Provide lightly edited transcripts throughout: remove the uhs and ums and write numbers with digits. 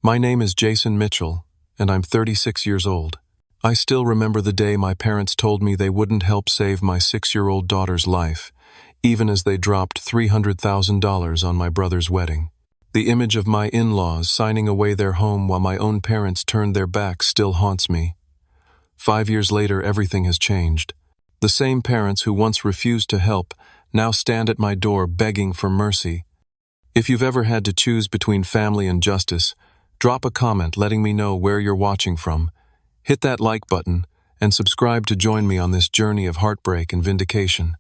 My name is Jason Mitchell, and I'm 36 years old. I still remember the day my parents told me they wouldn't help save my 6-year-old daughter's life, even as they dropped $300,000 on my brother's wedding. The image of my in-laws signing away their home while my own parents turned their backs still haunts me. 5 years later, everything has changed. The same parents who once refused to help now stand at my door begging for mercy. If you've ever had to choose between family and justice, drop a comment letting me know where you're watching from. Hit that like button and subscribe to join me on this journey of heartbreak and vindication.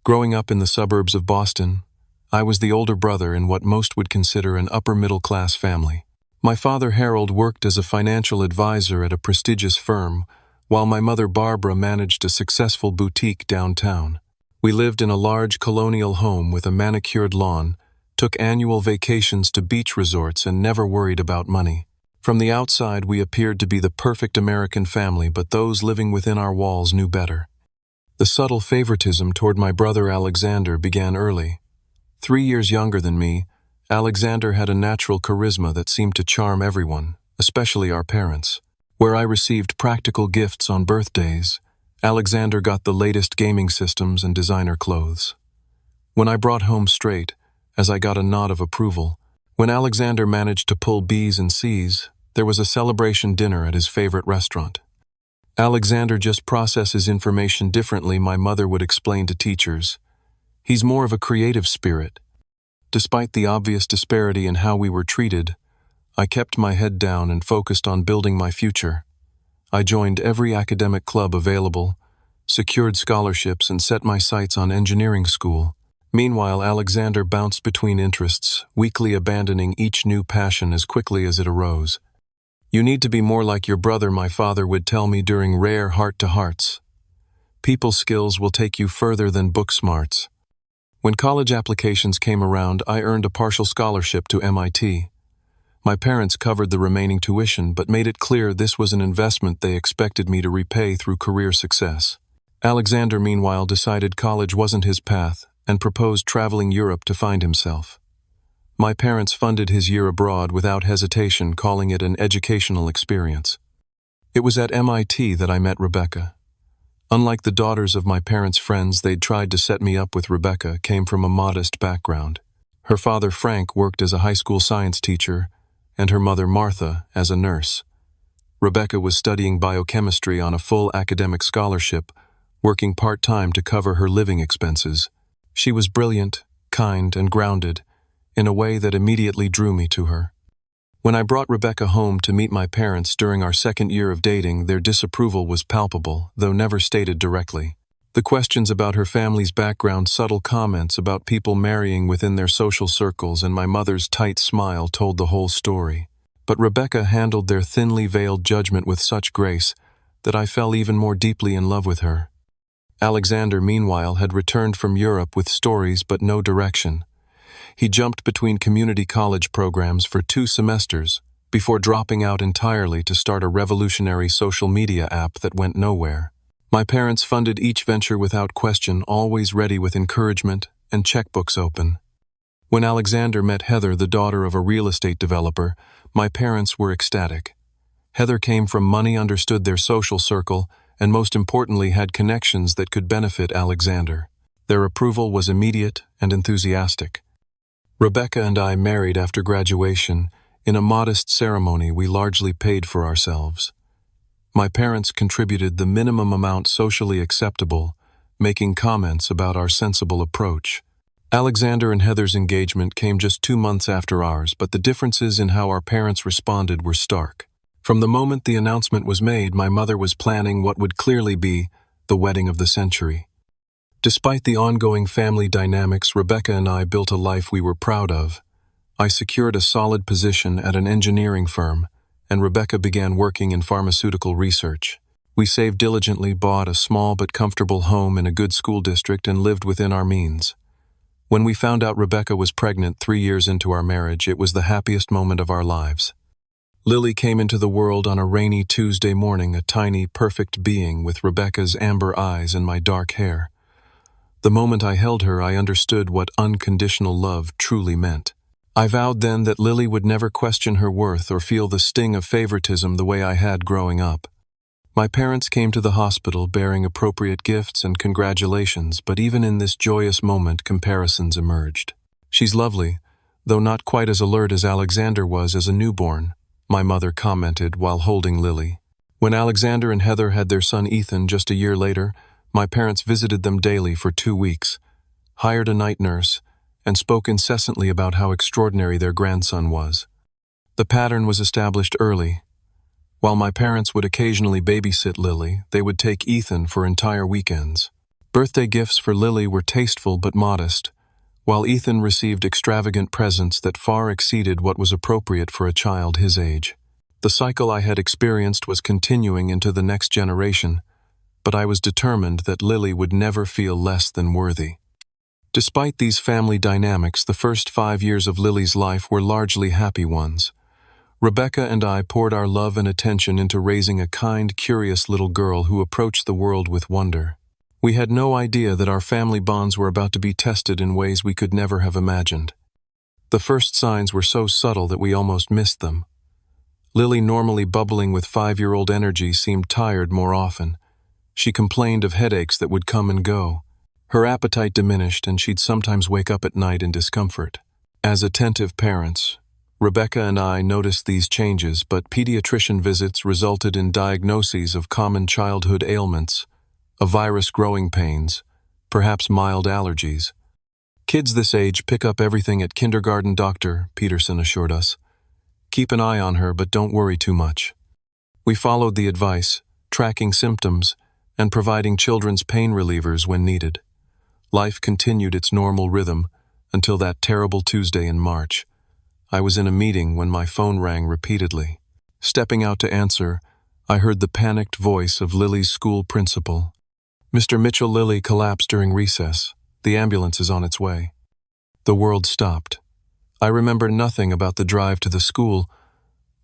Growing up in the suburbs of Boston, I was the older brother in what most would consider an upper-middle-class family. My father Harold worked as a financial advisor at a prestigious firm, while my mother Barbara managed a successful boutique downtown. We lived in a large colonial home with a manicured lawn, took annual vacations to beach resorts, and never worried about money. From the outside, we appeared to be the perfect American family, but those living within our walls knew better. The subtle favoritism toward my brother Alexander began early. 3 years younger than me, Alexander had a natural charisma that seemed to charm everyone, especially our parents. Where I received practical gifts on birthdays, Alexander got the latest gaming systems and designer clothes. When I brought home straight, as I got a nod of approval. When Alexander managed to pull B's and C's, there was a celebration dinner at his favorite restaurant. Alexander just processes information differently, my mother would explain to teachers. He's more of a creative spirit. Despite the obvious disparity in how we were treated, I kept my head down and focused on building my future. I joined every academic club available, secured scholarships, and set my sights on engineering school. Meanwhile, Alexander bounced between interests, weakly abandoning each new passion as quickly as it arose. You need to be more like your brother, my father would tell me during rare heart-to-hearts. People skills will take you further than book smarts. When college applications came around, I earned a partial scholarship to MIT. My parents covered the remaining tuition, but made it clear this was an investment they expected me to repay through career success. Alexander, meanwhile, decided college wasn't his path and proposed traveling Europe to find himself. My parents funded his year abroad without hesitation, calling it an educational experience. It was at MIT that I met Rebecca. Unlike the daughters of my parents' friends they'd tried to set me up with, Rebecca came from a modest background. Her father Frank worked as a high school science teacher, and her mother Martha as a nurse. Rebecca was studying biochemistry on a full academic scholarship, working part-time to cover her living expenses. She was brilliant, kind, and grounded, in a way that immediately drew me to her. When I brought Rebecca home to meet my parents during our second year of dating, their disapproval was palpable, though never stated directly. The questions about her family's background, subtle comments about people marrying within their social circles, and my mother's tight smile told the whole story. But Rebecca handled their thinly veiled judgment with such grace that I fell even more deeply in love with her. Alexander, meanwhile, had returned from Europe with stories but no direction. He jumped between community college programs for 2 semesters before dropping out entirely to start a revolutionary social media app that went nowhere. My parents funded each venture without question, always ready with encouragement and checkbooks open. When Alexander met Heather, the daughter of a real estate developer, my parents were ecstatic. Heather came from money, understood their social circle, and most importantly had connections that could benefit Alexander. Their approval was immediate and enthusiastic. Rebecca and I married after graduation in a modest ceremony we largely paid for ourselves. My parents contributed the minimum amount socially acceptable, making comments about our sensible approach. Alexander and Heather's engagement came just 2 months after ours, but the differences in how our parents responded were stark. From the moment the announcement was made, my mother was planning what would clearly be the wedding of the century. Despite the ongoing family dynamics, Rebecca and I built a life we were proud of. I secured a solid position at an engineering firm, and Rebecca began working in pharmaceutical research. We saved diligently, bought a small but comfortable home in a good school district, and lived within our means. When we found out Rebecca was pregnant 3 years into our marriage, it was the happiest moment of our lives. Lily came into the world on a rainy Tuesday morning, a tiny, perfect being with Rebecca's amber eyes and my dark hair. The moment I held her, I understood what unconditional love truly meant. I vowed then that Lily would never question her worth or feel the sting of favoritism the way I had growing up. My parents came to the hospital bearing appropriate gifts and congratulations, but even in this joyous moment, comparisons emerged. "She's lovely, though not quite as alert as Alexander was as a newborn," my mother commented while holding Lily. When Alexander and Heather had their son Ethan just a year later, my parents visited them daily for 2 weeks, hired a night nurse, and spoke incessantly about how extraordinary their grandson was. The pattern was established early. While my parents would occasionally babysit Lily, they would take Ethan for entire weekends. Birthday gifts for Lily were tasteful but modest, while Ethan received extravagant presents that far exceeded what was appropriate for a child his age. The cycle I had experienced was continuing into the next generation, but I was determined that Lily would never feel less than worthy. Despite these family dynamics, the first 5 years of Lily's life were largely happy ones. Rebecca and I poured our love and attention into raising a kind, curious little girl who approached the world with wonder. We had no idea that our family bonds were about to be tested in ways we could never have imagined. The first signs were so subtle that we almost missed them. Lily, normally bubbling with 5-year-old energy, seemed tired more often. She complained of headaches that would come and go. Her appetite diminished, and she'd sometimes wake up at night in discomfort. As attentive parents, Rebecca and I noticed these changes, but pediatrician visits resulted in diagnoses of common childhood ailments, a virus growing pains, perhaps mild allergies. "Kids this age pick up everything at kindergarten, Dr. Peterson assured us. Keep an eye on her, but don't worry too much." We followed the advice, tracking symptoms and providing children's pain relievers when needed. Life continued its normal rhythm until that terrible Tuesday in March. I was in a meeting when my phone rang repeatedly. Stepping out to answer, I heard the panicked voice of Lily's school principal. "Mr. Mitchell, Lily collapsed during recess. The ambulance is on its way." The world stopped. I remember nothing about the drive to the school,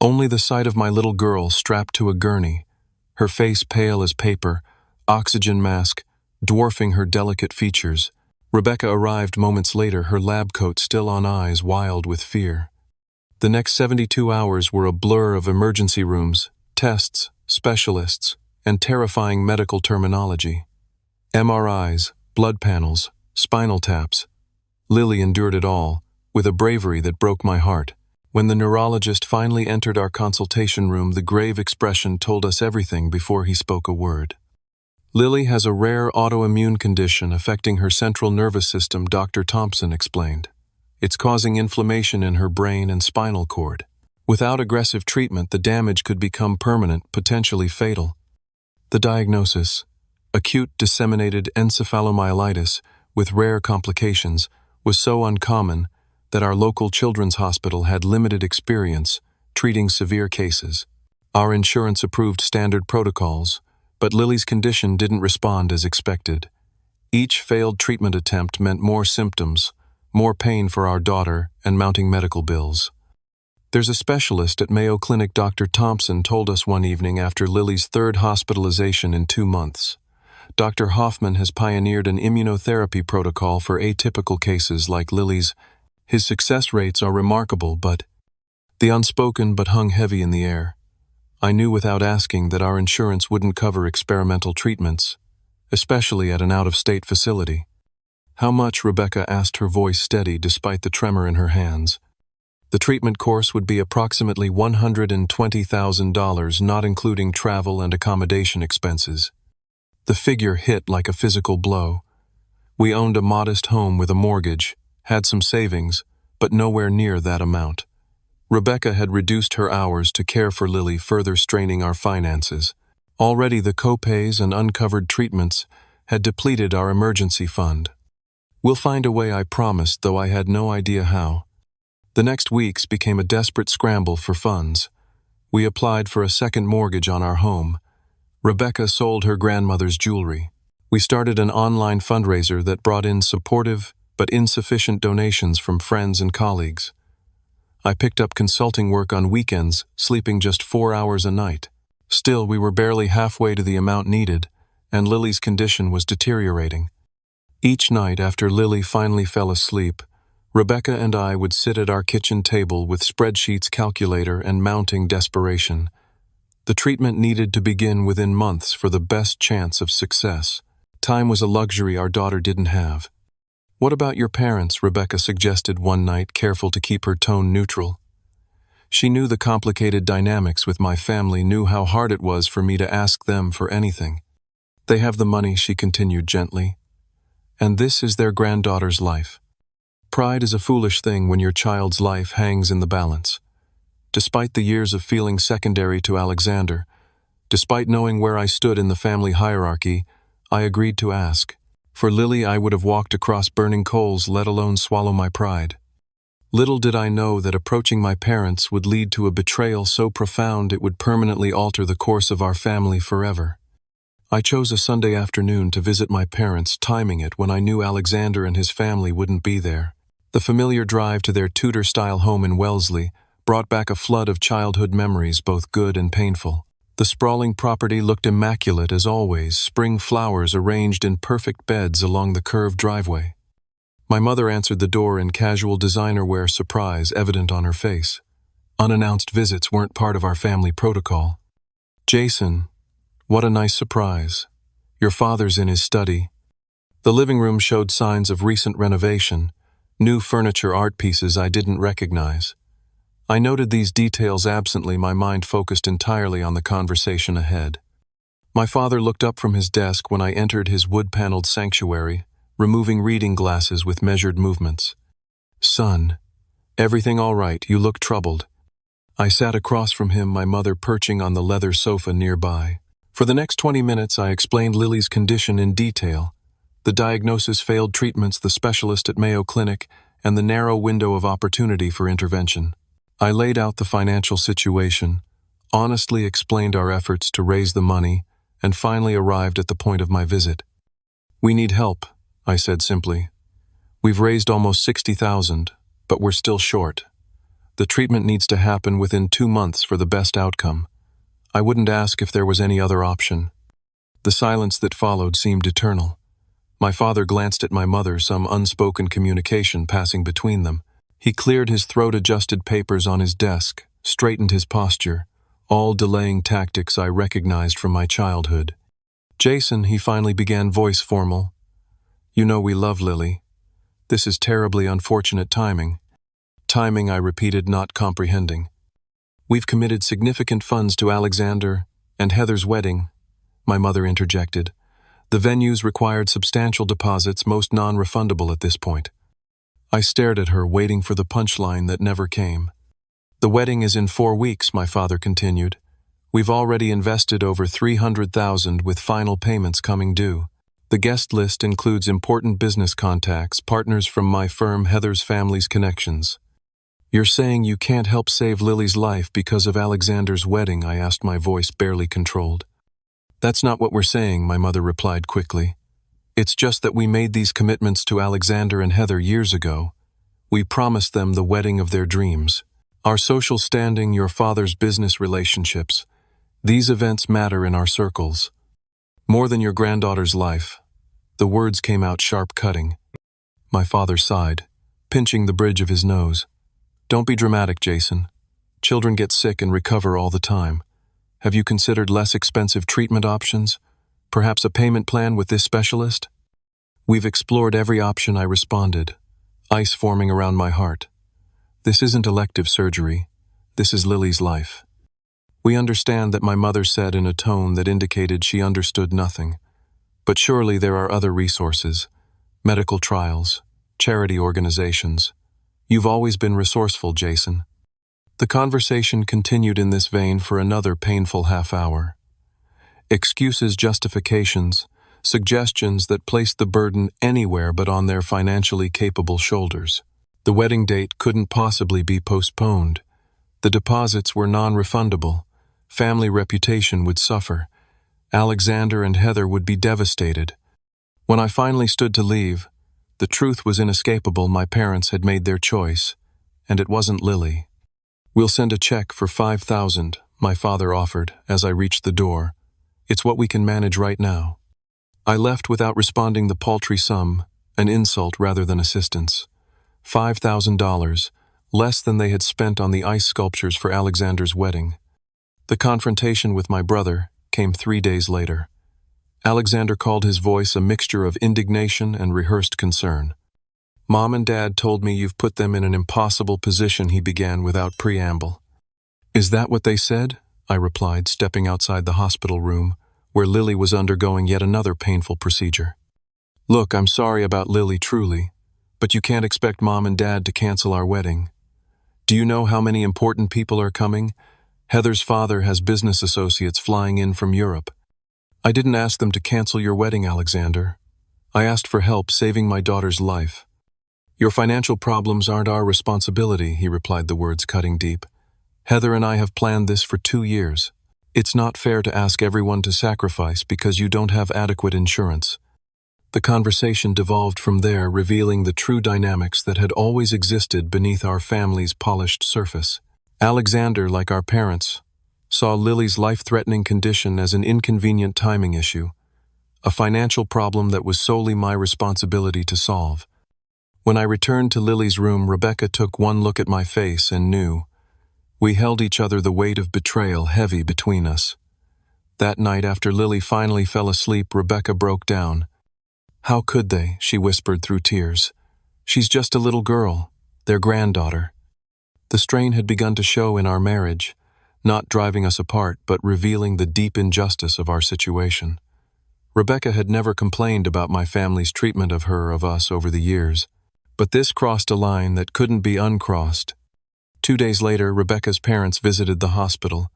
only the sight of my little girl strapped to a gurney, her face pale as paper, oxygen mask dwarfing her delicate features. Rebecca arrived moments later, her lab coat still on, eyes wild with fear. The next 72 hours were a blur of emergency rooms, tests, specialists, and terrifying medical terminology. MRIs, blood panels, spinal taps. Lily endured it all, with a bravery that broke my heart. When the neurologist finally entered our consultation room, the grave expression told us everything before he spoke a word. "Lily has a rare autoimmune condition affecting her central nervous system," Dr. Thompson explained. "It's causing inflammation in her brain and spinal cord. Without aggressive treatment, the damage could become permanent, potentially fatal." The diagnosis, acute disseminated encephalomyelitis with rare complications, was so uncommon that our local children's hospital had limited experience treating severe cases. Our insurance approved standard protocols, but Lily's condition didn't respond as expected. Each failed treatment attempt meant more symptoms, more pain for our daughter, and mounting medical bills. "There's a specialist at Mayo Clinic," Dr. Thompson told us one evening after Lily's 3rd hospitalization in 2 months. "Dr. Hoffman has pioneered an immunotherapy protocol for atypical cases like Lily's. His success rates are remarkable, but..." The unspoken but hung heavy in the air. I knew without asking that our insurance wouldn't cover experimental treatments, especially at an out-of-state facility. "How much?" Rebecca asked, her voice steady despite the tremor in her hands. "The treatment course would be approximately $120,000, not including travel and accommodation expenses." The figure hit like a physical blow. We owned a modest home with a mortgage, had some savings, but nowhere near that amount. Rebecca had reduced her hours to care for Lily, further straining our finances. Already the co-pays and uncovered treatments had depleted our emergency fund. "We'll find a way," I promised, though I had no idea how. The next weeks became a desperate scramble for funds. We applied for a second mortgage on our home. Rebecca sold her grandmother's jewelry. We started an online fundraiser that brought in supportive but insufficient donations from friends and colleagues. I picked up consulting work on weekends, sleeping just 4 hours a night. Still, we were barely halfway to the amount needed, and Lily's condition was deteriorating. Each night after Lily finally fell asleep, Rebecca and I would sit at our kitchen table with spreadsheets, calculator, and mounting desperation. The treatment needed to begin within months for the best chance of success. Time was a luxury our daughter didn't have. "What about your parents?" Rebecca suggested one night, careful to keep her tone neutral. She knew the complicated dynamics with my family, knew how hard it was for me to ask them for anything. "They have the money," she continued gently, "and this is their granddaughter's life. Pride is a foolish thing when your child's life hangs in the balance." Despite the years of feeling secondary to Alexander, despite knowing where I stood in the family hierarchy, I agreed to ask. For Lily, I would have walked across burning coals, let alone swallow my pride. Little did I know that approaching my parents would lead to a betrayal so profound it would permanently alter the course of our family forever. I chose a Sunday afternoon to visit my parents, timing it when I knew Alexander and his family wouldn't be there. The familiar drive to their Tudor-style home in Wellesley brought back a flood of childhood memories, both good and painful. The sprawling property looked immaculate as always, spring flowers arranged in perfect beds along the curved driveway. My mother answered the door in casual designer wear, surprise evident on her face. Unannounced visits weren't part of our family protocol. "Jason, what a nice surprise. Your father's in his study." The living room showed signs of recent renovation, new furniture, art pieces I didn't recognize. I noted these details absently, my mind focused entirely on the conversation ahead. My father looked up from his desk when I entered his wood-paneled sanctuary, removing reading glasses with measured movements. "Son, everything all right? You look troubled." I sat across from him, my mother perching on the leather sofa nearby. For the next 20 minutes I explained Lily's condition in detail. The diagnosis, failed treatments, the specialist at Mayo Clinic, and the narrow window of opportunity for intervention. I laid out the financial situation, honestly explained our efforts to raise the money, and finally arrived at the point of my visit. "We need help," I said simply. "We've raised almost 60,000, but we're still short. The treatment needs to happen within 2 months for the best outcome. I wouldn't ask if there was any other option." The silence that followed seemed eternal. My father glanced at my mother, some unspoken communication passing between them. He cleared his throat, adjusted papers on his desk, straightened his posture, all delaying tactics I recognized from my childhood. "Jason," he finally began, voice formal, "you know we love Lily. This is terribly unfortunate timing." "Timing," I repeated, not comprehending. "We've committed significant funds to Alexander and Heather's wedding," my mother interjected. "The venues required substantial deposits, most non-refundable at this point." I stared at her, waiting for the punchline that never came. "The wedding is in 4 weeks," my father continued. "We've already invested over 300,000 with final payments coming due. The guest list includes important business contacts, partners from my firm, Heather's family's connections." "You're saying you can't help save Lily's life because of Alexander's wedding?" I asked, my voice barely controlled. "That's not what we're saying," my mother replied quickly. "It's just that we made these commitments to Alexander and Heather years ago. We promised them the wedding of their dreams. Our social standing, your father's business relationships. These events matter in our circles. More than your granddaughter's life." The words came out sharp, cutting. My father sighed, pinching the bridge of his nose. "Don't be dramatic, Jason. Children get sick and recover all the time. Have you considered less expensive treatment options? Perhaps a payment plan with this specialist?" "We've explored every option," I responded, ice forming around my heart. "This isn't elective surgery. This is Lily's life." "We understand that," my mother said in a tone that indicated she understood nothing. "But surely there are other resources, medical trials, charity organizations. You've always been resourceful, Jason." The conversation continued in this vein for another painful half-hour. Excuses, justifications, suggestions that placed the burden anywhere but on their financially capable shoulders. The wedding date couldn't possibly be postponed. The deposits were non-refundable. Family reputation would suffer. Alexander and Heather would be devastated. When I finally stood to leave, the truth was inescapable. My parents had made their choice, and it wasn't Lily. "We'll send a check for 5,000, my father offered as I reached the door. "It's what we can manage right now." I left without responding the paltry sum, an insult rather than assistance. $5,000, less than they had spent on the ice sculptures for Alexander's wedding. The confrontation with my brother came 3 days later. Alexander called his voice a mixture of indignation and rehearsed concern. "Mom and Dad told me you've put them in an impossible position," he began without preamble. "Is that what they said?" I replied, stepping outside the hospital room, where Lily was undergoing yet another painful procedure. "Look, I'm sorry about Lily, truly, but you can't expect Mom and Dad to cancel our wedding. Do you know how many important people are coming? Heather's father has business associates flying in from Europe. I didn't ask them to cancel your wedding, Alexander. I asked for help saving my daughter's life." "Your financial problems aren't our responsibility," he replied, the words cutting deep. "Heather and I have planned this for 2 years. It's not fair to ask everyone to sacrifice because you don't have adequate insurance." The conversation devolved from there, revealing the true dynamics that had always existed beneath our family's polished surface. Alexander, like our parents, saw Lily's life-threatening condition as an inconvenient timing issue, a financial problem that was solely my responsibility to solve. When I returned to Lily's room, Rebecca took one look at my face and knew. We held each other, the weight of betrayal heavy between us. That night, after Lily finally fell asleep, Rebecca broke down. "How could they?" she whispered through tears. "She's just a little girl, their granddaughter." The strain had begun to show in our marriage, not driving us apart, but revealing the deep injustice of our situation. Rebecca had never complained about my family's treatment of us over the years, but this crossed a line that couldn't be uncrossed. 2 days later, Rebecca's parents visited the hospital.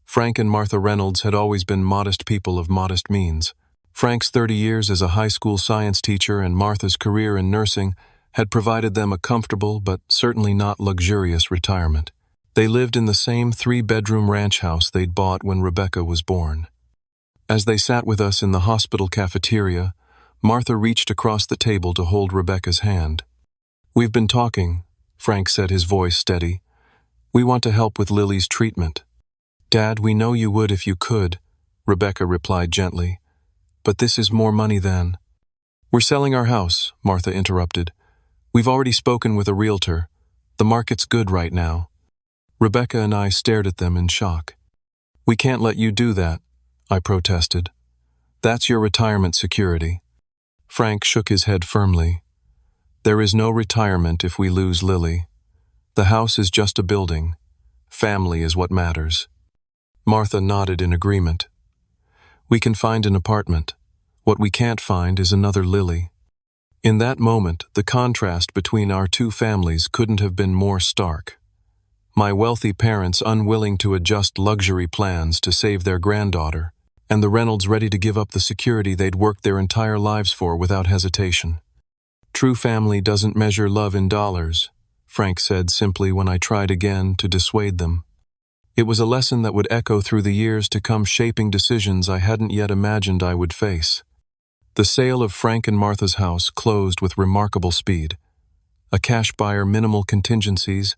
Frank and Martha Reynolds had always been modest people of modest means. Frank's 30 years as a high school science teacher and Martha's career in nursing had provided them a comfortable but certainly not luxurious retirement. They lived in the same 3-bedroom ranch house they'd bought when Rebecca was born. As they sat with us in the hospital cafeteria, Martha reached across the table to hold Rebecca's hand. "We've been talking," Frank said, his voice steady. "We want to help with Lily's treatment." "Dad, we know you would if you could," Rebecca replied gently. "But this is more money than—" "We're selling our house," Martha interrupted. "We've already spoken with a realtor. The market's good right now." Rebecca and I stared at them in shock. "We can't let you do that," I protested. "That's your retirement security." Frank shook his head firmly. "There is no retirement if we lose Lily. The house is just a building. Family is what matters." Martha nodded in agreement. "We can find an apartment. What we can't find is another Lily." In that moment, the contrast between our two families couldn't have been more stark. My wealthy parents unwilling to adjust luxury plans to save their granddaughter, and the Reynolds ready to give up the security they'd worked their entire lives for without hesitation. "True family doesn't measure love in dollars," Frank said simply when I tried again to dissuade them. It was a lesson that would echo through the years to come, shaping decisions I hadn't yet imagined I would face. The sale of Frank and Martha's house closed with remarkable speed. A cash buyer, minimal contingencies,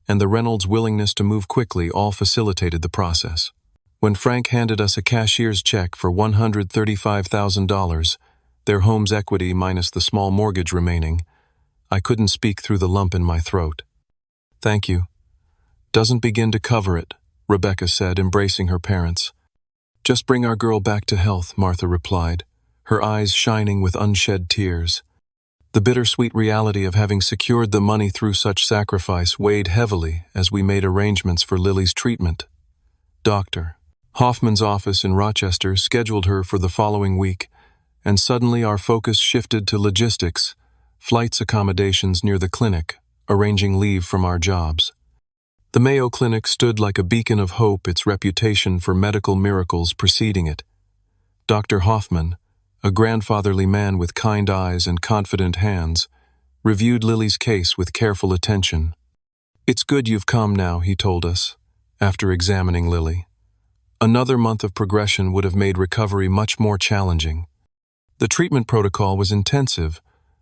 and the Reynolds' willingness to move quickly all facilitated the process. When Frank handed us a cashier's check for $135,000, their home's equity minus the small mortgage remaining, I couldn't speak through the lump in my throat. "Thank you. Doesn't begin to cover it," Rebecca said, embracing her parents. "Just bring our girl back to health," Martha replied, her eyes shining with unshed tears. The bittersweet reality of having secured the money through such sacrifice weighed heavily as we made arrangements for Lily's treatment. Dr. Hoffman's office in Rochester scheduled her for the following week, and suddenly our focus shifted to logistics, flights, accommodations near the clinic, arranging leave from our jobs. The Mayo Clinic stood like a beacon of hope, its reputation for medical miracles preceding it. Dr. Hoffman, a grandfatherly man with kind eyes and confident hands, reviewed Lily's case with careful attention. "It's good you've come now," he told us, after examining Lily. "Another month of progression would have made recovery much more challenging." The treatment protocol was intensive,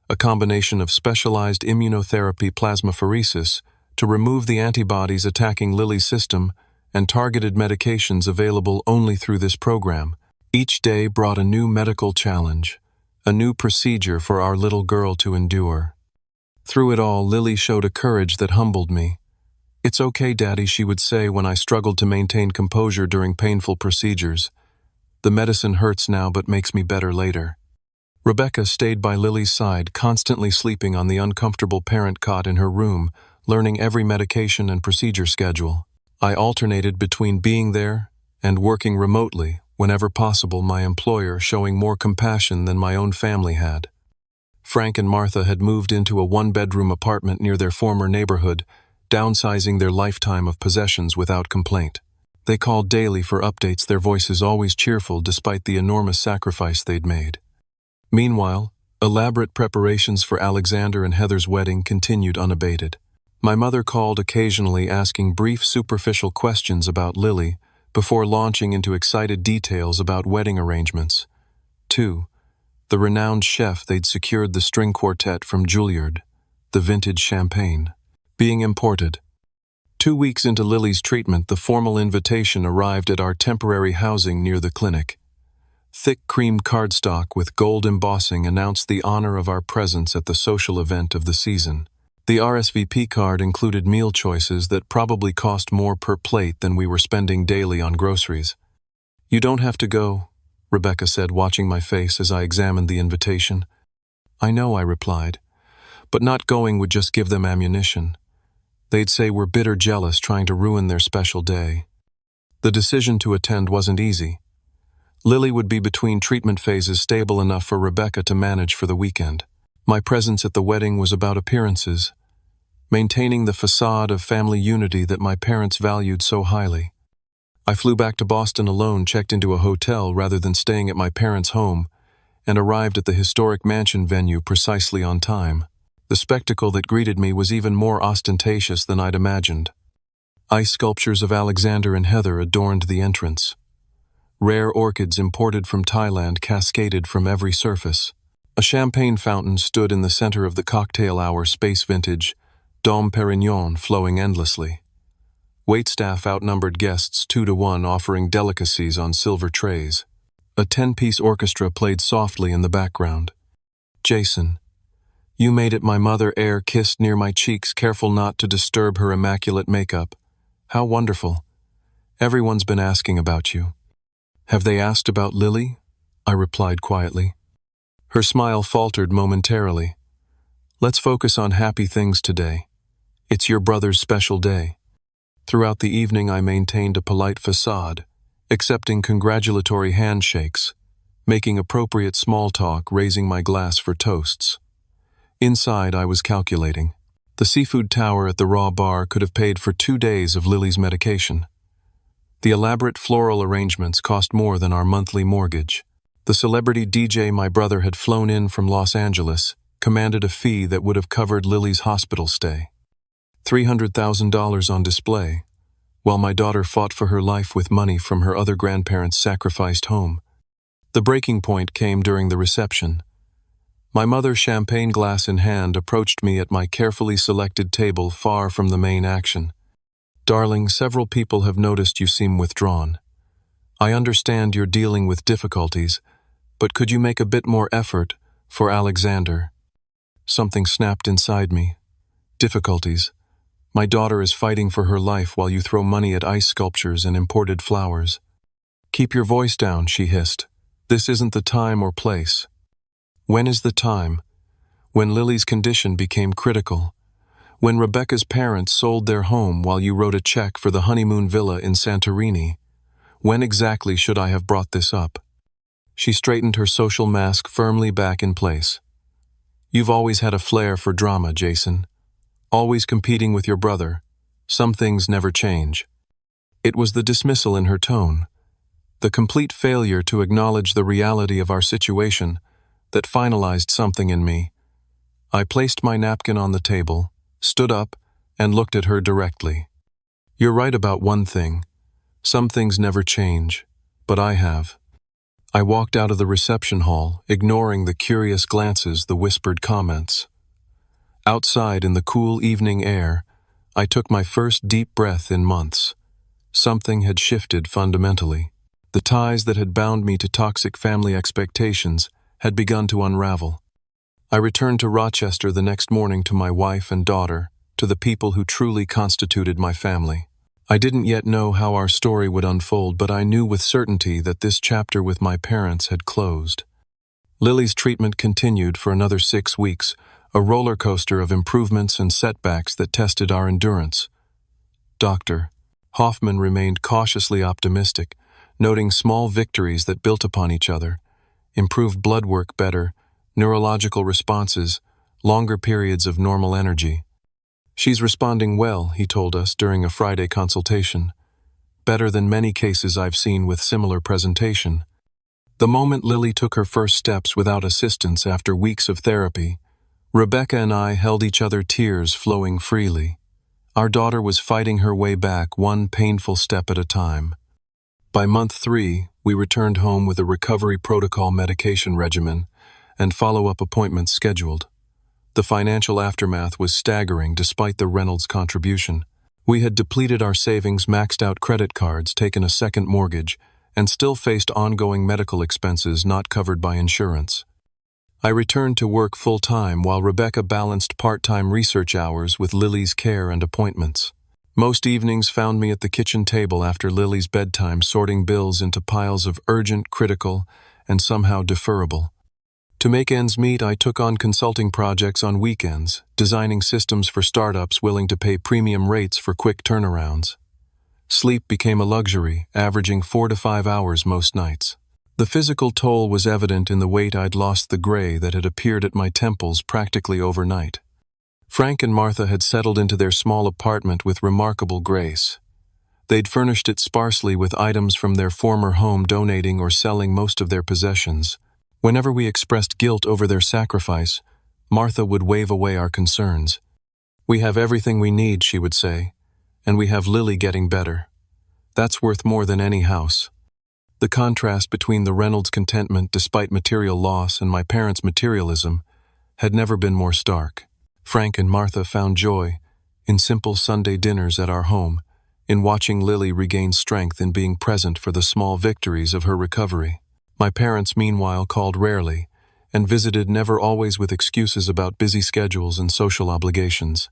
a combination of specialized immunotherapy, plasmapheresis, to remove the antibodies attacking Lily's system, and targeted medications available only through this program. Each day brought a new medical challenge, a new procedure for our little girl to endure. Through it all, Lily showed a courage that humbled me. "It's okay, Daddy," she would say when I struggled to maintain composure during painful procedures. "The medicine hurts now but makes me better later." Rebecca stayed by Lily's side, constantly sleeping on the uncomfortable parent cot in her room, learning every medication and procedure schedule. I alternated between being there and working remotely, whenever possible, my employer showing more compassion than my own family had. Frank and Martha had moved into a one-bedroom apartment near their former neighborhood, downsizing their lifetime of possessions without complaint. They called daily for updates, their voices always cheerful despite the enormous sacrifice they'd made. Meanwhile, elaborate preparations for Alexander and Heather's wedding continued unabated. My mother called occasionally, asking brief, superficial questions about Lily before launching into excited details about wedding arrangements. 2. The renowned chef they'd secured the string quartet from Juilliard, the vintage champagne, being imported. 2 weeks into Lily's treatment, the formal invitation arrived at our temporary housing near the clinic. Thick cream cardstock with gold embossing announced the honor of our presence at the social event of the season. The RSVP card included meal choices that probably cost more per plate than we were spending daily on groceries. "You don't have to go," Rebecca said, watching my face as I examined the invitation. "I know," I replied, "but not going would just give them ammunition. They'd say we're bitter jealous trying to ruin their special day." The decision to attend wasn't easy. Lily would be between treatment phases, stable enough for Rebecca to manage for the weekend. My presence at the wedding was about appearances, maintaining the facade of family unity that my parents valued so highly. I flew back to Boston alone, checked into a hotel rather than staying at my parents' home, and arrived at the historic mansion venue precisely on time. The spectacle that greeted me was even more ostentatious than I'd imagined. Ice sculptures of Alexander and Heather adorned the entrance. Rare orchids imported from Thailand cascaded from every surface. A champagne fountain stood in the center of the cocktail hour, space vintage, Dom Perignon flowing endlessly. Waitstaff outnumbered guests 2-to-1, offering delicacies on silver trays. A 10-piece orchestra played softly in the background. "Jason, you made it," my mother air kissed near my cheeks, careful not to disturb her immaculate makeup. "How wonderful. Everyone's been asking about you." "Have they asked about Lily?" I replied quietly. Her smile faltered momentarily. "Let's focus on happy things today. It's your brother's special day." Throughout the evening I maintained a polite facade, accepting congratulatory handshakes, making appropriate small talk, raising my glass for toasts. Inside I was calculating. The seafood tower at the Raw Bar could have paid for 2 days of Lily's medication. The elaborate floral arrangements cost more than our monthly mortgage. The celebrity DJ my brother had flown in from Los Angeles commanded a fee that would have covered Lily's hospital stay. $300,000 on display, while my daughter fought for her life with money from her other grandparents' sacrificed home. The breaking point came during the reception. My mother, champagne glass in hand, approached me at my carefully selected table far from the main action. "Darling, several people have noticed you seem withdrawn. I understand you're dealing with difficulties, but could you make a bit more effort for Alexander?" Something snapped inside me. Difficulties? My daughter is fighting for her life while you throw money at ice sculptures and imported flowers. "Keep your voice down," she hissed. "This isn't the time or place." When is the time? When Lily's condition became critical. When Rebecca's parents sold their home while you wrote a check for the honeymoon villa in Santorini. When exactly should I have brought this up? She straightened her social mask firmly back in place. "You've always had a flair for drama, Jason. Always competing with your brother. Some things never change." It was the dismissal in her tone, the complete failure to acknowledge the reality of our situation, that finalized something in me. I placed my napkin on the table, stood up, and looked at her directly. "You're right about one thing. Some things never change, but I have." I walked out of the reception hall, ignoring the curious glances, the whispered comments. Outside in the cool evening air, I took my first deep breath in months. Something had shifted fundamentally. The ties that had bound me to toxic family expectations had begun to unravel. I returned to Rochester the next morning to my wife and daughter, to the people who truly constituted my family. I didn't yet know how our story would unfold, but I knew with certainty that this chapter with my parents had closed. Lily's treatment continued for another 6 weeks, a roller coaster of improvements and setbacks that tested our endurance. Dr. Hoffman remained cautiously optimistic, noting small victories that built upon each other: improved blood work better, neurological responses, longer periods of normal energy. "She's responding well," he told us during a Friday consultation. "Better than many cases I've seen with similar presentation." The moment Lily took her first steps without assistance after weeks of therapy, Rebecca and I held each other, tears flowing freely. Our daughter was fighting her way back, one painful step at a time. By month 3, we returned home with a recovery protocol medication regimen and follow-up appointments scheduled. The financial aftermath was staggering despite the Reynolds contribution. We had depleted our savings, maxed out credit cards, taken a second mortgage, and still faced ongoing medical expenses not covered by insurance. I returned to work full-time while Rebecca balanced part-time research hours with Lily's care and appointments. Most evenings found me at the kitchen table after Lily's bedtime, sorting bills into piles of urgent, critical, and somehow deferrable. To make ends meet, I took on consulting projects on weekends, designing systems for startups willing to pay premium rates for quick turnarounds. Sleep became a luxury, averaging 4 to 5 hours most nights. The physical toll was evident in the weight I'd lost, the gray that had appeared at my temples practically overnight. Frank and Martha had settled into their small apartment with remarkable grace. They'd furnished it sparsely with items from their former home, donating or selling most of their possessions. Whenever we expressed guilt over their sacrifice, Martha would wave away our concerns. "We have everything we need," she would say, "and we have Lily getting better. That's worth more than any house." The contrast between the Reynolds' contentment despite material loss and my parents' materialism had never been more stark. Frank and Martha found joy in simple Sunday dinners at our home, in watching Lily regain strength, in being present for the small victories of her recovery. My parents, meanwhile, called rarely and visited, never always with excuses about busy schedules and social obligations.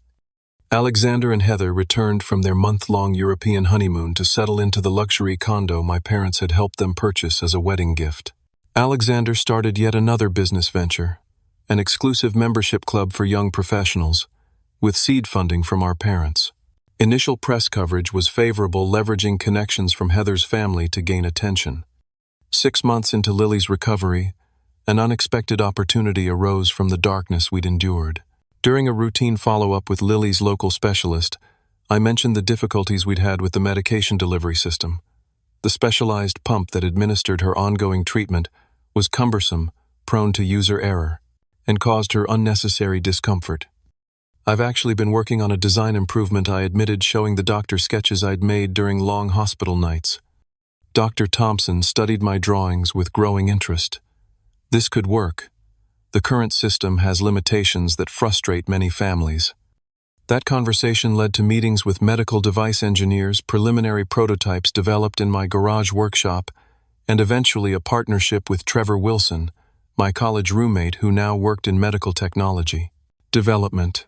Alexander and Heather returned from their month-long European honeymoon to settle into the luxury condo my parents had helped them purchase as a wedding gift. Alexander started yet another business venture, an exclusive membership club for young professionals, with seed funding from our parents. Initial press coverage was favorable, leveraging connections from Heather's family to gain attention. 6 months into Lily's recovery, an unexpected opportunity arose from the darkness we'd endured. During a routine follow-up with Lily's local specialist, I mentioned the difficulties we'd had with the medication delivery system. The specialized pump that administered her ongoing treatment was cumbersome, prone to user error, and caused her unnecessary discomfort. "I've actually been working on a design improvement," I admitted, showing the doctor sketches I'd made during long hospital nights. Dr. Thompson studied my drawings with growing interest. "This could work. The current system has limitations that frustrate many families." That conversation led to meetings with medical device engineers, preliminary prototypes developed in my garage workshop, and eventually a partnership with Trevor Wilson, my college roommate who now worked in medical technology development.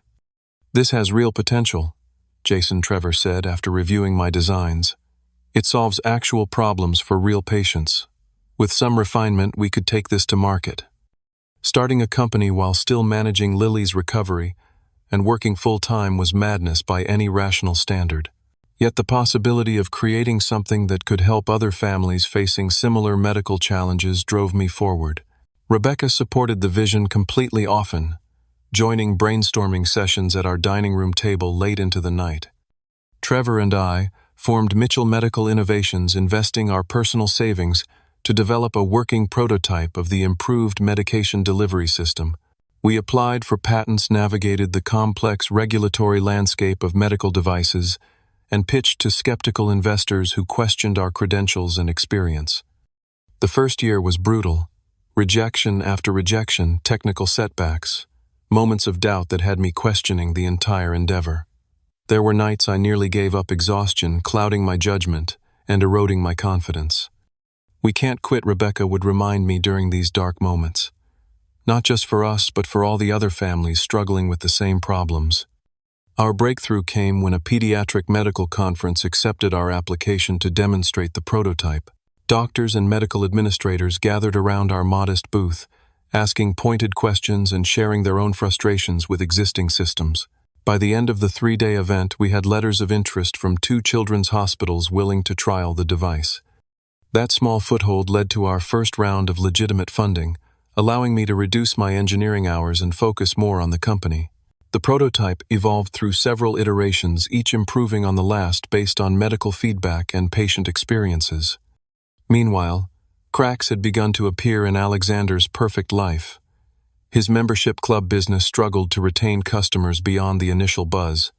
"This has real potential," Jason Trevor said after reviewing my designs. "It solves actual problems for real patients. With some refinement, we could take this to market." Starting a company while still managing Lily's recovery and working full-time was madness by any rational standard. Yet the possibility of creating something that could help other families facing similar medical challenges drove me forward. Rebecca supported the vision completely, often joining brainstorming sessions at our dining room table late into the night. Trevor and I formed Mitchell Medical Innovations, investing our personal savings to develop a working prototype of the improved medication delivery system. We applied for patents, navigated the complex regulatory landscape of medical devices, and pitched to skeptical investors who questioned our credentials and experience. The first year was brutal. Rejection after rejection, technical setbacks, moments of doubt that had me questioning the entire endeavor. There were nights I nearly gave up, exhaustion clouding my judgment and eroding my confidence. "We can't quit," Rebecca would remind me during these dark moments. not just for us but for all the other families struggling with the same problems. Our breakthrough came when a pediatric medical conference accepted our application to demonstrate the prototype. Doctors and medical administrators gathered around our modest booth, asking pointed questions and sharing their own frustrations with existing systems. By the end of the 3-day event, we had letters of interest from 2 children's hospitals willing to trial the device. That small foothold led to our first round of legitimate funding, allowing me to reduce my engineering hours and focus more on the company. The prototype evolved through several iterations, each improving on the last based on medical feedback and patient experiences. Meanwhile, cracks had begun to appear in Alexander's perfect life. His membership club business struggled to retain customers beyond the initial buzz.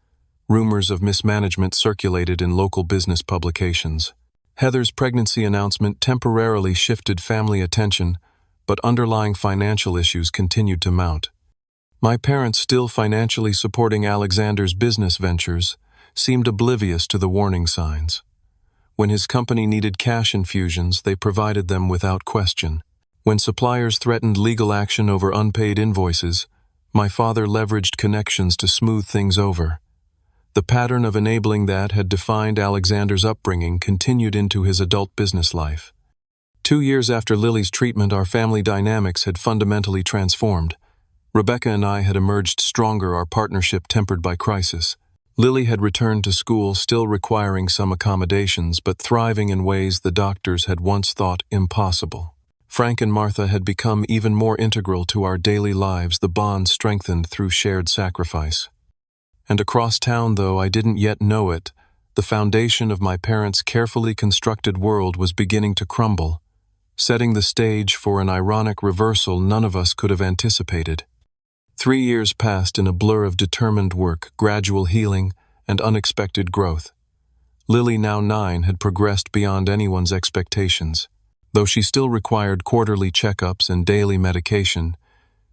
Rumors of mismanagement circulated in local business publications. Heather's pregnancy announcement temporarily shifted family attention, but underlying financial issues continued to mount. My parents, still financially supporting Alexander's business ventures, seemed oblivious to the warning signs. When his company needed cash infusions, they provided them without question. When suppliers threatened legal action over unpaid invoices, my father leveraged connections to smooth things over. The pattern of enabling that had defined Alexander's upbringing continued into his adult business life. 2 years after Lily's treatment, our family dynamics had fundamentally transformed. Rebecca and I had emerged stronger, our partnership tempered by crisis. Lily had returned to school, still requiring some accommodations, but thriving in ways the doctors had once thought impossible. Frank and Martha had become even more integral to our daily lives, the bond strengthened through shared sacrifice. And across town, though I didn't yet know it, the foundation of my parents' carefully constructed world was beginning to crumble, setting the stage for an ironic reversal none of us could have anticipated. 3 years passed in a blur of determined work, gradual healing, and unexpected growth. Lily, now 9, had progressed beyond anyone's expectations. Though she still required quarterly checkups and daily medication,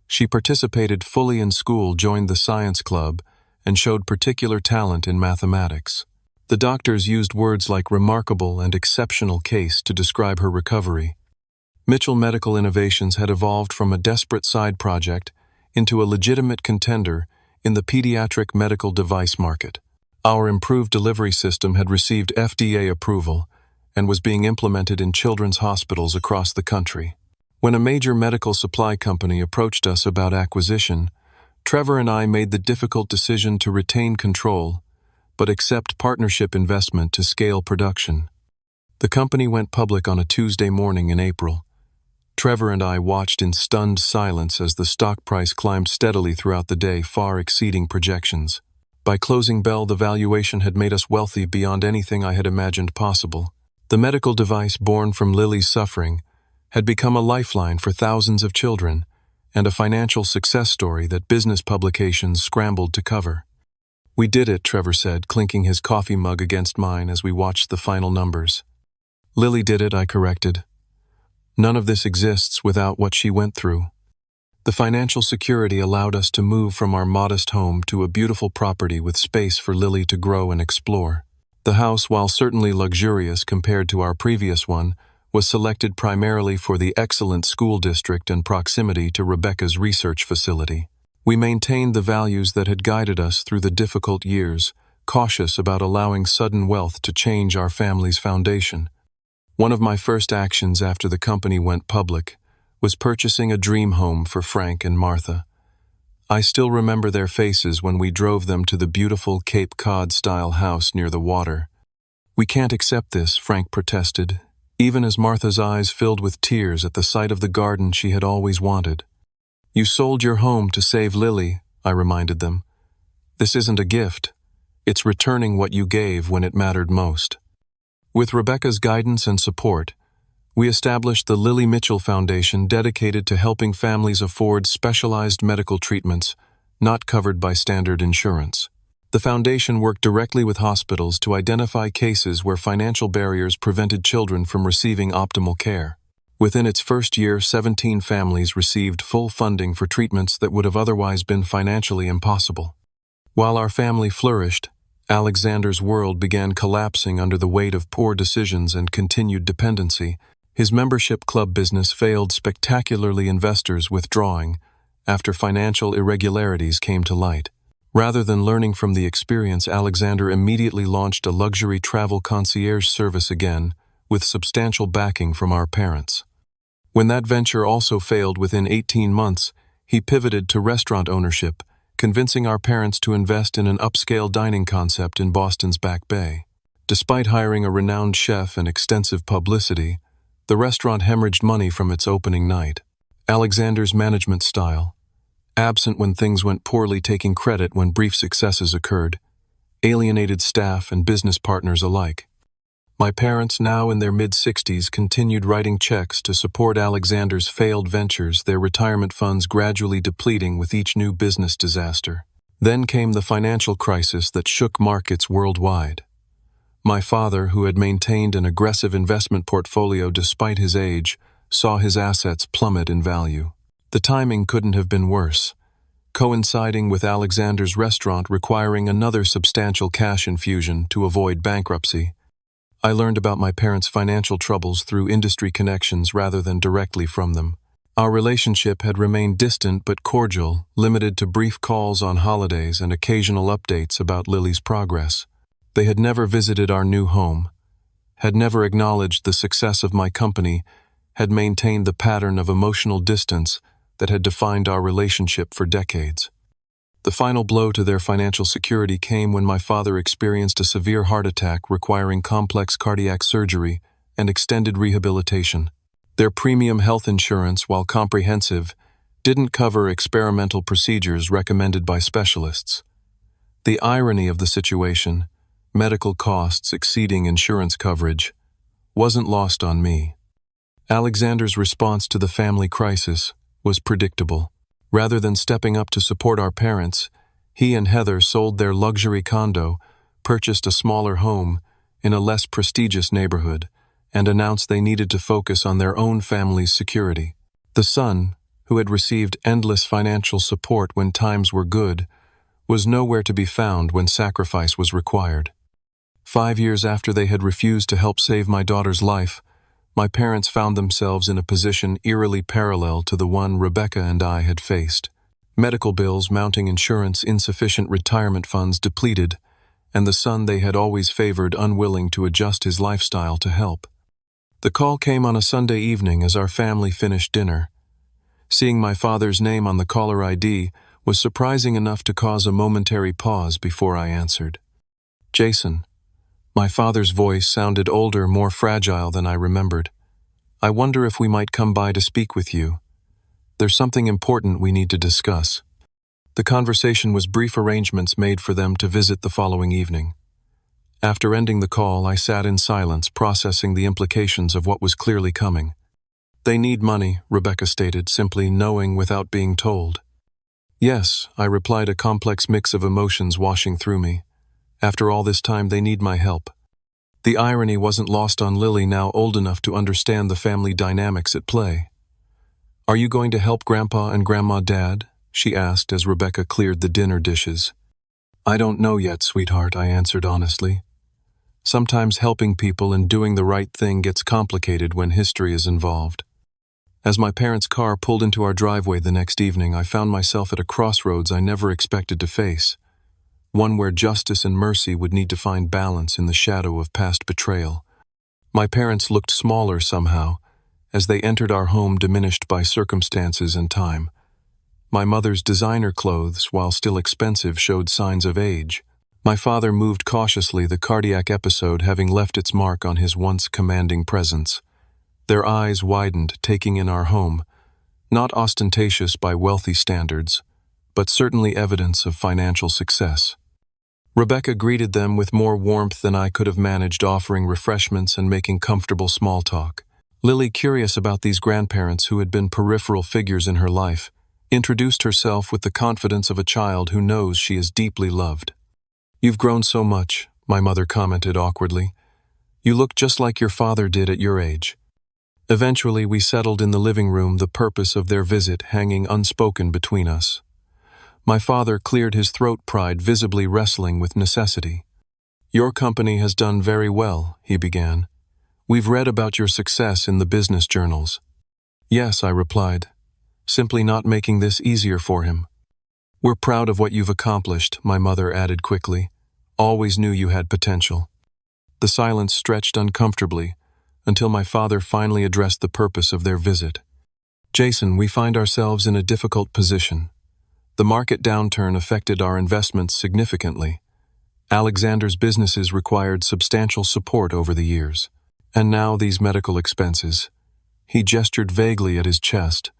she participated fully in school, joined the science club, and showed particular talent in mathematics. The doctors used words like remarkable and exceptional case to describe her recovery. Mitchell Medical Innovations had evolved from a desperate side project into a legitimate contender in the pediatric medical device market. Our improved delivery system had received FDA approval and was being implemented in children's hospitals across the country. When a major medical supply company approached us about acquisition, Trevor and I made the difficult decision to retain control, but accept partnership investment to scale production. The company went public on a Tuesday morning in April. Trevor and I watched in stunned silence as the stock price climbed steadily throughout the day, far exceeding projections. By closing bell, the valuation had made us wealthy beyond anything I had imagined possible. The medical device born from Lily's suffering had become a lifeline for thousands of children, and a financial success story that business publications scrambled to cover. "We did it," Trevor said, clinking his coffee mug against mine as we watched the final numbers. "Lily did it," I corrected. "None of this exists without what she went through." The financial security allowed us to move from our modest home to a beautiful property with space for Lily to grow and explore. The house, while certainly luxurious compared to our previous one, was selected primarily for the excellent school district and proximity to Rebecca's research facility. We maintained the values that had guided us through the difficult years, cautious about allowing sudden wealth to change our family's foundation. One of my first actions after the company went public was purchasing a dream home for Frank and Martha. I still remember their faces when we drove them to the beautiful Cape Cod-style house near the water. "We can't accept this," Frank protested, even as Martha's eyes filled with tears at the sight of the garden she had always wanted. "You sold your home to save Lily," I reminded them. "This isn't a gift. It's returning what you gave when it mattered most." With Rebecca's guidance and support, we established the Lily Mitchell Foundation, dedicated to helping families afford specialized medical treatments not covered by standard insurance. The foundation worked directly with hospitals to identify cases where financial barriers prevented children from receiving optimal care. Within its first year, 17 families received full funding for treatments that would have otherwise been financially impossible. While our family flourished, Alexander's world began collapsing under the weight of poor decisions and continued dependency. His membership club business failed spectacularly, investors withdrawing after financial irregularities came to light. Rather than learning from the experience, Alexander immediately launched a luxury travel concierge service again, with substantial backing from our parents. When that venture also failed within 18 months, he pivoted to restaurant ownership, convincing our parents to invest in an upscale dining concept in Boston's Back Bay. Despite hiring a renowned chef and extensive publicity, the restaurant hemorrhaged money from its opening night. Alexander's management style, absent when things went poorly, taking credit when brief successes occurred, alienated staff and business partners alike. My parents, now in their mid-60s, continued writing checks to support Alexander's failed ventures, their retirement funds gradually depleting with each new business disaster. Then came the financial crisis that shook markets worldwide. My father, who had maintained an aggressive investment portfolio despite his age, saw his assets plummet in value. The timing couldn't have been worse, coinciding with Alexander's restaurant requiring another substantial cash infusion to avoid bankruptcy. I learned about my parents' financial troubles through industry connections rather than directly from them. Our relationship had remained distant but cordial, limited to brief calls on holidays and occasional updates about Lily's progress. They had never visited our new home, had never acknowledged the success of my company, had maintained the pattern of emotional distance that had defined our relationship for decades. The final blow to their financial security came when my father experienced a severe heart attack requiring complex cardiac surgery and extended rehabilitation. Their premium health insurance, while comprehensive, didn't cover experimental procedures recommended by specialists. The irony of the situation, medical costs exceeding insurance coverage, wasn't lost on me. Alexander's response to the family crisis was predictable. Rather than stepping up to support our parents, he and Heather sold their luxury condo, purchased a smaller home in a less prestigious neighborhood, and announced they needed to focus on their own family's security. The son, who had received endless financial support when times were good, was nowhere to be found when sacrifice was required. 5 years after they had refused to help save my daughter's life, my parents found themselves in a position eerily parallel to the one Rebecca and I had faced. Medical bills mounting, insurance insufficient, retirement funds depleted, and the son they had always favored unwilling to adjust his lifestyle to help. The call came on a Sunday evening as our family finished dinner. Seeing my father's name on the caller ID was surprising enough to cause a momentary pause before I answered. "Jason." My father's voice sounded older, more fragile than I remembered. "I wonder if we might come by to speak with you. There's something important we need to discuss." The conversation was brief, arrangements made for them to visit the following evening. After ending the call, I sat in silence, processing the implications of what was clearly coming. "They need money," Rebecca stated, simply knowing without being told. "Yes," I replied, a complex mix of emotions washing through me. "After all this time, they need my help." The irony wasn't lost on Lily, now old enough to understand the family dynamics at play. "Are you going to help Grandpa and Grandma, Dad?" she asked as Rebecca cleared the dinner dishes. "I don't know yet, sweetheart," I answered honestly. Sometimes helping people and doing the right thing gets complicated when history is involved. As my parents' car pulled into our driveway the next evening, I found myself at a crossroads I never expected to face. One where justice and mercy would need to find balance in the shadow of past betrayal. My parents looked smaller somehow, as they entered our home, diminished by circumstances and time. My mother's designer clothes, while still expensive, showed signs of age. My father moved cautiously, the cardiac episode having left its mark on his once commanding presence. Their eyes widened, taking in our home, not ostentatious by wealthy standards, but certainly evidence of financial success. Rebecca greeted them with more warmth than I could have managed, offering refreshments and making comfortable small talk. Lily, curious about these grandparents who had been peripheral figures in her life, introduced herself with the confidence of a child who knows she is deeply loved. "You've grown so much," my mother commented awkwardly. "You look just like your father did at your age." Eventually, we settled in the living room, the purpose of their visit hanging unspoken between us. My father cleared his throat, pride visibly wrestling with necessity. "Your company has done very well," he began. We've read about your success in the business journals. Yes, I replied, simply not making this easier for him. We're proud of what you've accomplished, my mother added quickly. Always knew you had potential. The silence stretched uncomfortably until my father finally addressed the purpose of their visit. Jason, we find ourselves in a difficult position. The market downturn affected our investments significantly. Alexander's businesses required substantial support over the years. And now these medical expenses. He gestured vaguely at his chest.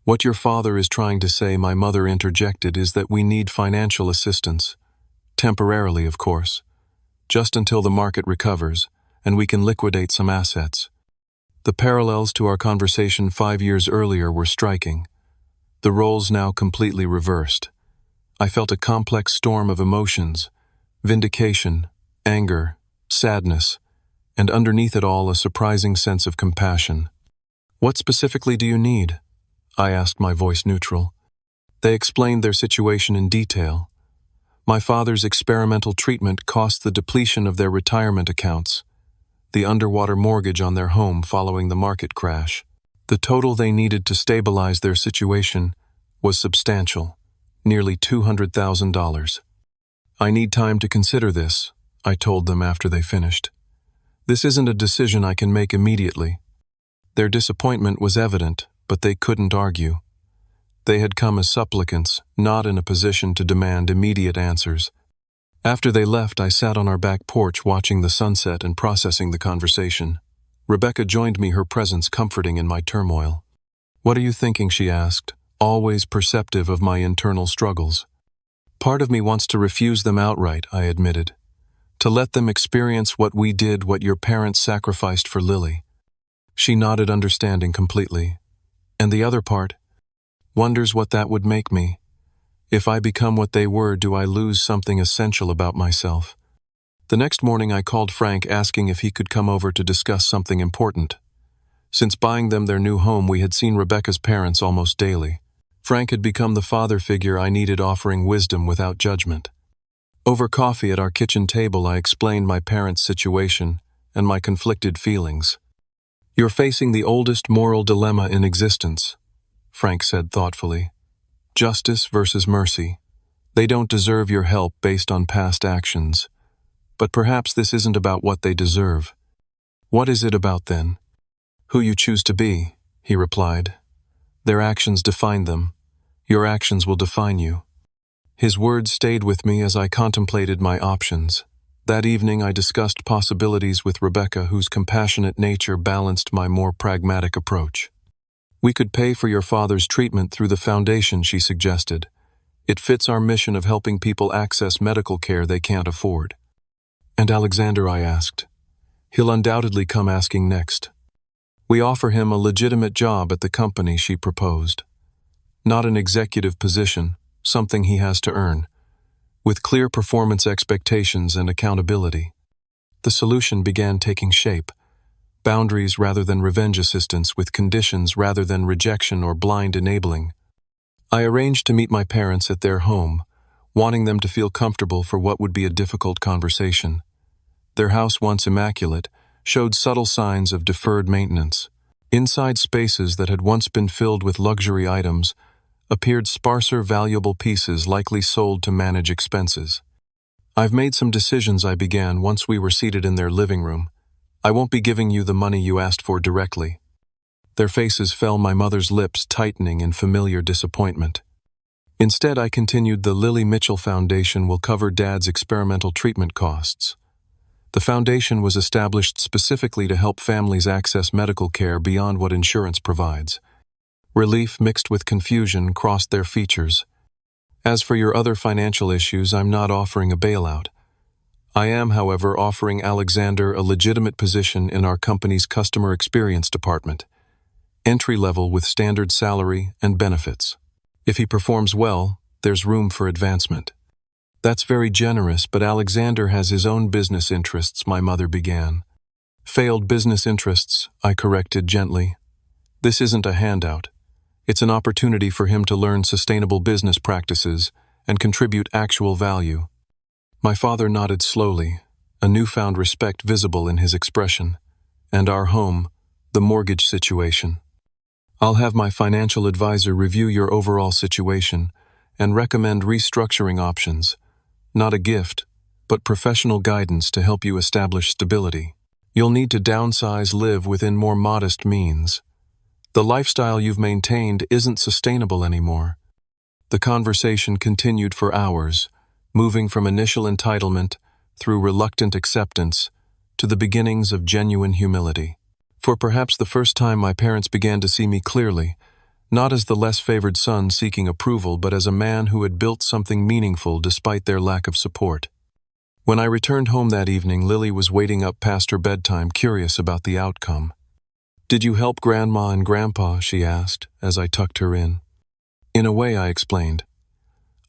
What your father is trying to say, my mother interjected, is that we need financial assistance. Temporarily, of course. Just until the market recovers, and we can liquidate some assets. The parallels to our conversation 5 years earlier were striking. The roles now completely reversed. I felt a complex storm of emotions, vindication, anger, sadness, and underneath it all a surprising sense of compassion. What specifically do you need? I asked, my voice neutral. They explained their situation in detail. My father's experimental treatment cost the depletion of their retirement accounts, the underwater mortgage on their home following the market crash. The total they needed to stabilize their situation was substantial, nearly $200,000. I need time to consider this, I told them after they finished. This isn't a decision I can make immediately. Their disappointment was evident, but they couldn't argue. They had come as supplicants, not in a position to demand immediate answers. After they left, I sat on our back porch watching the sunset and processing the conversation. Rebecca joined me, her presence comforting in my turmoil. What are you thinking? She asked, always perceptive of my internal struggles. Part of me wants to refuse them outright, I admitted. To let them experience what we did, what your parents sacrificed for Lily. She nodded, understanding completely. And the other part wonders what that would make me. If I become what they were, do I lose something essential about myself? The next morning I called Frank, asking if he could come over to discuss something important. Since buying them their new home, we had seen Rebecca's parents almost daily. Frank had become the father figure I needed, offering wisdom without judgment. Over coffee at our kitchen table, I explained my parents' situation and my conflicted feelings. You're facing the oldest moral dilemma in existence, Frank said thoughtfully. Justice versus mercy. They don't deserve your help based on past actions. But perhaps this isn't about what they deserve. What is it about then? Who you choose to be, he replied. Their actions define them. Your actions will define you. His words stayed with me as I contemplated my options. That evening I discussed possibilities with Rebecca, whose compassionate nature balanced my more pragmatic approach. We could pay for your father's treatment through the foundation, she suggested. It fits our mission of helping people access medical care they can't afford. And Alexander, I asked. He'll undoubtedly come asking next. We offer him a legitimate job at the company, she proposed. Not an executive position, something he has to earn, with clear performance expectations and accountability. The solution began taking shape. Boundaries rather than revenge, assistance with conditions rather than rejection or blind enabling. I arranged to meet my parents at their home, wanting them to feel comfortable for what would be a difficult conversation. Their house, once immaculate, showed subtle signs of deferred maintenance. Inside spaces that had once been filled with luxury items appeared sparser, valuable pieces likely sold to manage expenses. I've made some decisions, I began once we were seated in their living room. I won't be giving you the money you asked for directly. Their faces fell, my mother's lips tightening in familiar disappointment. Instead, I continued, the Lily Mitchell Foundation will cover Dad's experimental treatment costs. The foundation was established specifically to help families access medical care beyond what insurance provides. Relief mixed with confusion crossed their features. As for your other financial issues, I'm not offering a bailout. I am, however, offering Alexander a legitimate position in our company's customer experience department, entry-level with standard salary and benefits. If he performs well, there's room for advancement. That's very generous, but Alexander has his own business interests, my mother began. Failed business interests, I corrected gently. This isn't a handout. It's an opportunity for him to learn sustainable business practices and contribute actual value. My father nodded slowly, a newfound respect visible in his expression. and our home, the mortgage situation. I'll have my financial advisor review your overall situation and recommend restructuring options, not a gift, but professional guidance to help you establish stability. You'll need to downsize, live within more modest means. The lifestyle you've maintained isn't sustainable anymore. The conversation continued for hours, moving from initial entitlement through reluctant acceptance to the beginnings of genuine humility. For perhaps the first time, my parents began to see me clearly, not as the less favored son seeking approval, but as a man who had built something meaningful despite their lack of support. When I returned home that evening, Lily was waiting up past her bedtime, curious about the outcome. "Did you help Grandma and Grandpa?" she asked, as I tucked her in. "In a way," I explained.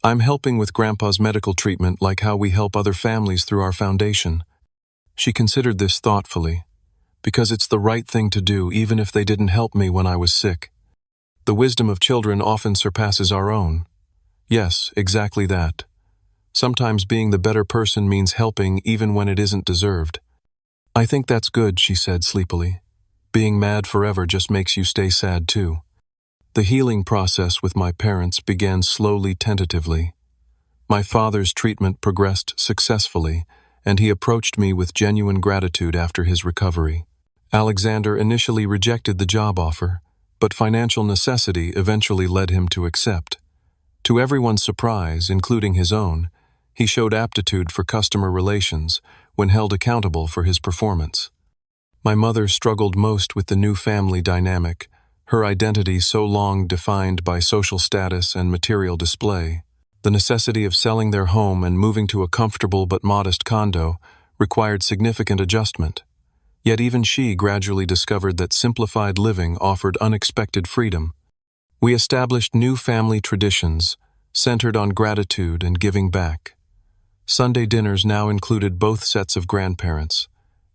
"I'm helping with Grandpa's medical treatment like how we help other families through our foundation." She considered this thoughtfully, because it's the right thing to do even if they didn't help me when I was sick. The wisdom of children often surpasses our own. Yes, exactly that. Sometimes being the better person means helping even when it isn't deserved. "I think that's good," she said sleepily. "Being mad forever just makes you stay sad too." The healing process with my parents began slowly, tentatively. My father's treatment progressed successfully, and he approached me with genuine gratitude after his recovery. Alexander initially rejected the job offer, but financial necessity eventually led him to accept. To everyone's surprise, including his own, he showed aptitude for customer relations when held accountable for his performance. My mother struggled most with the new family dynamic, her identity so long defined by social status and material display. The necessity of selling their home and moving to a comfortable but modest condo required significant adjustment. Yet even she gradually discovered that simplified living offered unexpected freedom. We established new family traditions, centered on gratitude and giving back. Sunday dinners now included both sets of grandparents,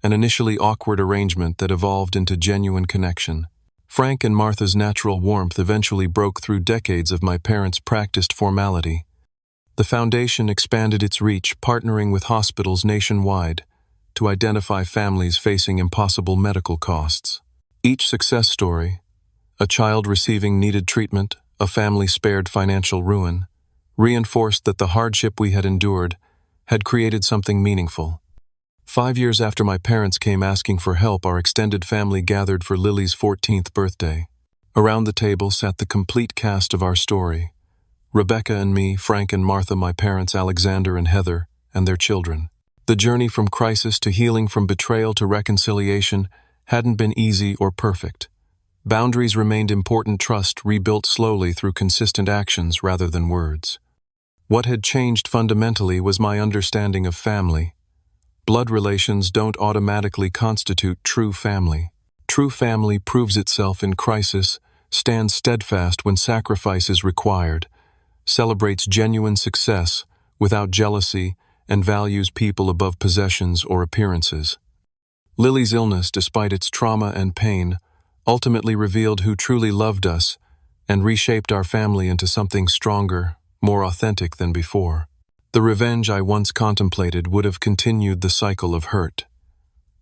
an initially awkward arrangement that evolved into genuine connection. Frank and Martha's natural warmth eventually broke through decades of my parents' practiced formality. The foundation expanded its reach, partnering with hospitals nationwide to identify families facing impossible medical costs. Each success story, a child receiving needed treatment, a family spared financial ruin, reinforced that the hardship we had endured had created something meaningful. 5 years after my parents came asking for help, our extended family gathered for Lily's 14th birthday. Around the table sat the complete cast of our story: Rebecca and me, Frank and Martha, my parents, Alexander and Heather, and their children. The journey from crisis to healing, from betrayal to reconciliation, hadn't been easy or perfect. Boundaries remained important, trust rebuilt slowly through consistent actions rather than words. What had changed fundamentally was my understanding of family. Blood relations don't automatically constitute true family. True family proves itself in crisis, stands steadfast when sacrifice is required, celebrates genuine success without jealousy, and values people above possessions or appearances. Lily's illness, despite its trauma and pain, ultimately revealed who truly loved us and reshaped our family into something stronger, more authentic than before. The revenge I once contemplated would have continued the cycle of hurt.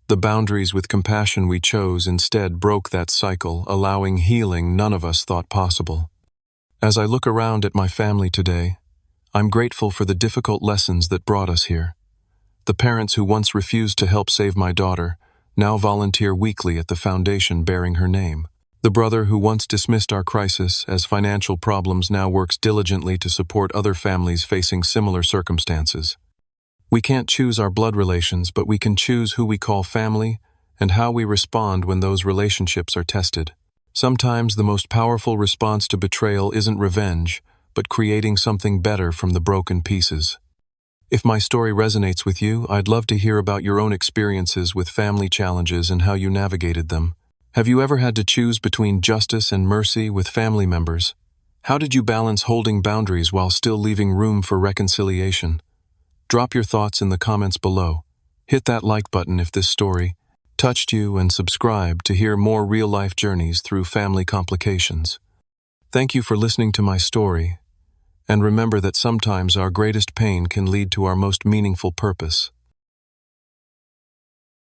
The boundaries with compassion we chose instead broke that cycle, allowing healing none of us thought possible. As I look around at my family today, I'm grateful for the difficult lessons that brought us here. The parents who once refused to help save my daughter now volunteer weekly at the foundation bearing her name. The brother who once dismissed our crisis as financial problems now works diligently to support other families facing similar circumstances. We can't choose our blood relations, but we can choose who we call family and how we respond when those relationships are tested. Sometimes the most powerful response to betrayal isn't revenge, but creating something better from the broken pieces. If my story resonates with you, I'd love to hear about your own experiences with family challenges and how you navigated them. Have you ever had to choose between justice and mercy with family members? How did you balance holding boundaries while still leaving room for reconciliation? Drop your thoughts in the comments below. Hit that like button if this story touched you, and subscribe to hear more real-life journeys through family complications. Thank you for listening to my story, and remember that sometimes our greatest pain can lead to our most meaningful purpose.